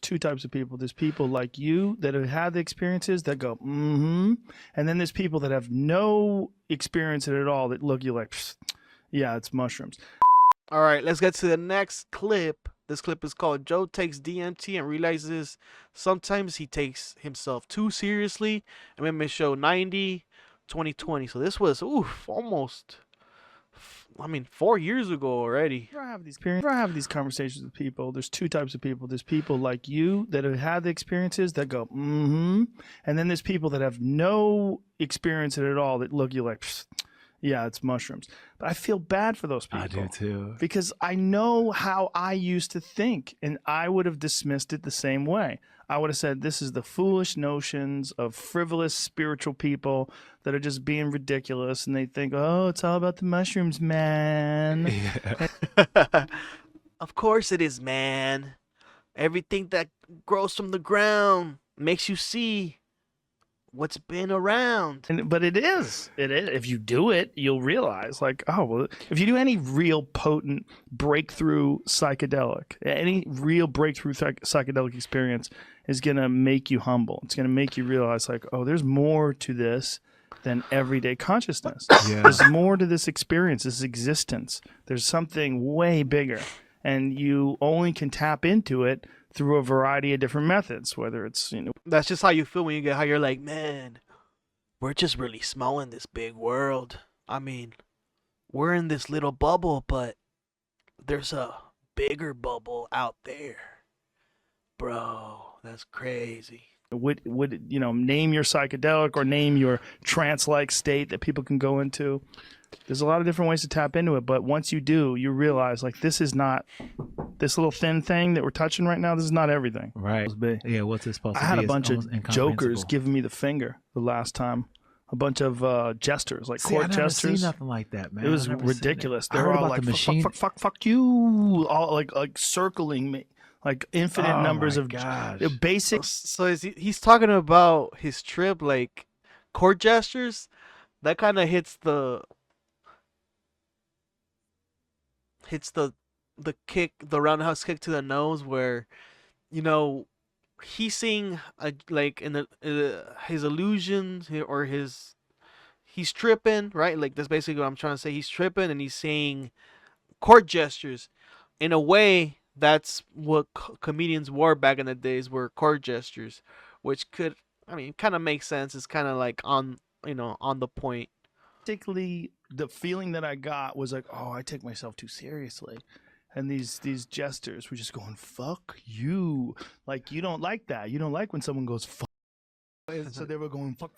two types of people. There's people like you that have had the experiences that go, mm-hmm. And then there's people that have no experience in it at all that look you like, psst, yeah, it's mushrooms. All right, let's get to the next clip. This clip is called Joe Takes DMT and Realizes Sometimes He Takes Himself Too Seriously. MMA Show 90, 2020. So this was, almost, 4 years ago already. Whenever I have these conversations with people, there's two types of people. There's people like you that have had the experiences that go, mm-hmm. And then there's people that have no experience in it at all that look you like, psst, yeah, it's mushrooms. But I feel bad for those people. I do too. Because I know how I used to think, and I would have dismissed it the same way. I would have said, this is the foolish notions of frivolous spiritual people that are just being ridiculous, and they think, oh, it's all about the mushrooms, man. Yeah. Of course it is, man. Everything that grows from the ground makes you see what's been around. But it is. If you do it, you'll realize, like, oh, well, if you do any real potent breakthrough psychedelic, any real breakthrough psychedelic experience is going to make you humble. It's going to make you realize, like, oh, there's more to this than everyday consciousness. Yeah. There's more to this experience, this existence. There's something way bigger. And you only can tap into it through a variety of different methods, whether it's, That's just how you feel when you get high. You're like, man, we're just really small in this big world. I mean, we're in this little bubble, but there's a bigger bubble out there. Bro, that's crazy. would name your psychedelic or name your trance-like state that people can go into. There's a lot of different ways to tap into it, but once you do, you realize, like, this is not this little thin thing that we're touching right now. This is not everything. Right. Yeah, what's it supposed to be? I had a It's bunch of almost jokers incomprehensible. giving me the finger the last time. A bunch of jesters, like court I never jesters. seen nothing like that, man. It was I never seen ridiculous. it. They I were heard all about like, the machine. fuck you, all like circling me, like infinite numbers my of gosh. basic. So he's talking about his trip, like court gestures. That kind of hits the kick, the roundhouse kick to the nose, where he's seeing like in his illusions or he's tripping, right? Like that's basically what I'm trying to say. He's tripping and he's saying court gestures. In a way, that's what comedians were back in the days, were court gestures, which could, kind of make sense. It's kind of like on the point. Particularly, the feeling that I got was like, oh, I take myself too seriously. And these jesters were just going, fuck you. Like, you don't like that. You don't like when someone goes, fuck. And so they were going, fuck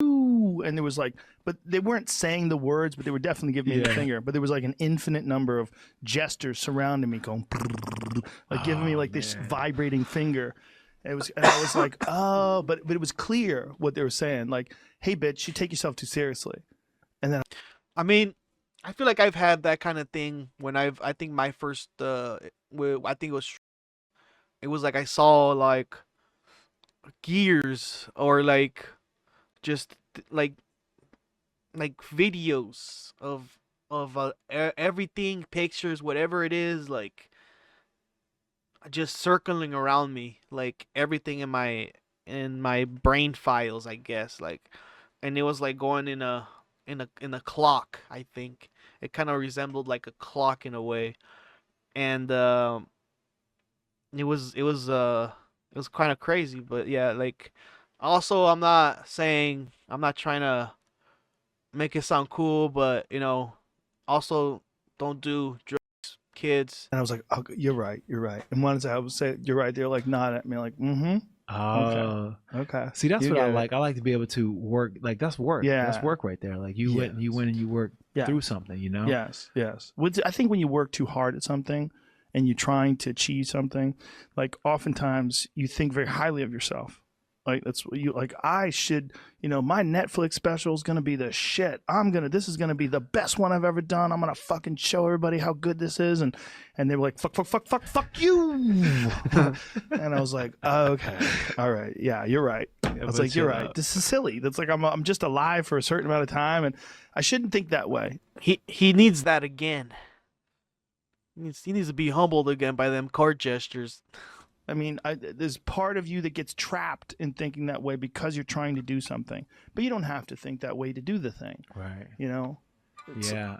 you. And there was like, but they weren't saying the words, but they were definitely giving me the finger. But there was like an infinite number of jesters surrounding me going, like giving me like this vibrating finger. And I was like, oh, but it was clear what they were saying. Like, hey, bitch, you take yourself too seriously. And then, I feel like I've had that kind of thing when I think my first, I think it was like I saw like gears or like just like videos of everything, pictures, whatever it is, like just circling around me, like everything in my brain files, I guess, like, and it was like going in a clock. I think it kind of resembled like a clock in a way, and it was kind of crazy. But yeah, like, also I'm not trying to make it sound cool, but also don't do drugs, kids. and I was like, oh, you're right. And once I would say, you're right, they're like nodding at me like, mm-hmm. Okay. See, that's You what I get it. like. I like to be able to work. Like, that's work. Yeah. That's work right there. Like, you went and you worked through something, Yes. I think when you work too hard at something and you're trying to achieve something, like oftentimes you think very highly of yourself. Like, that's what you like. I should, my Netflix special is gonna be the shit. This is gonna be the best one I've ever done. I'm gonna fucking show everybody how good this is. And they were like, fuck you. And I was like, oh, okay, all right, yeah, you're right. I was like, you're right. This is silly. That's like I'm just alive for a certain amount of time, and I shouldn't think that way. He needs that again. He needs to be humbled again by them card gestures. I mean, there's part of you that gets trapped in thinking that way because you're trying to do something, but you don't have to think that way to do the thing. Right. You know? Yeah.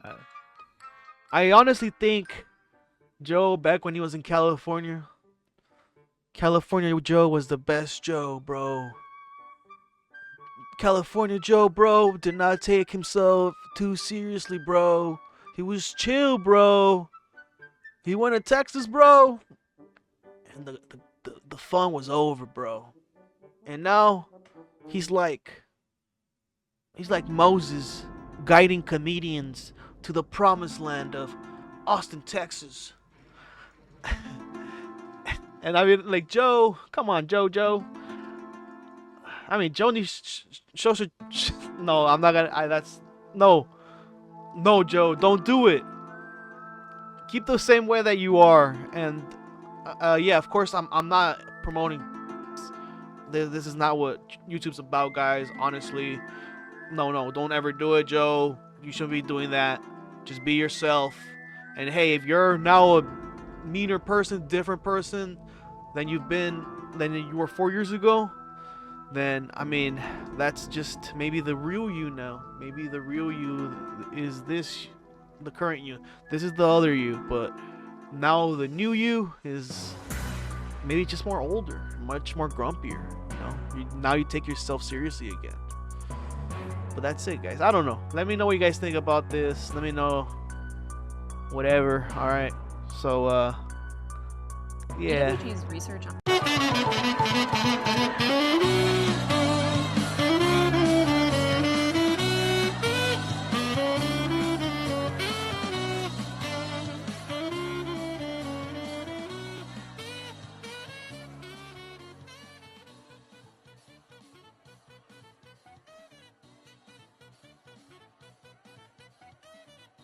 I honestly think Joe, back when he was in California Joe was the best Joe, bro. California Joe, bro, did not take himself too seriously, bro. He was chill, bro. He went to Texas, bro. And the fun was over, bro. And now he's like Moses guiding comedians to the promised land of Austin, Texas. And I mean, like, Joe, come on, Joe. I mean, Joe needs no, I'm not gonna. No, Joe, don't do it. Keep the same way that you are, and yeah, of course, I'm not promoting. This is not what YouTube's about, guys. Honestly, no, don't ever do it, Joe. You shouldn't be doing that. Just be yourself. And hey, if you're now a meaner person, different person than you were 4 years ago, then I mean, that's just maybe the real you now. Maybe the real you is the current you. This is the other you, but now the new you is maybe just more older, much more grumpier. Now you take yourself seriously again. But that's it, guys. I don't know. Let me know what you guys think about this. Let me know. Whatever. All right. So yeah. research on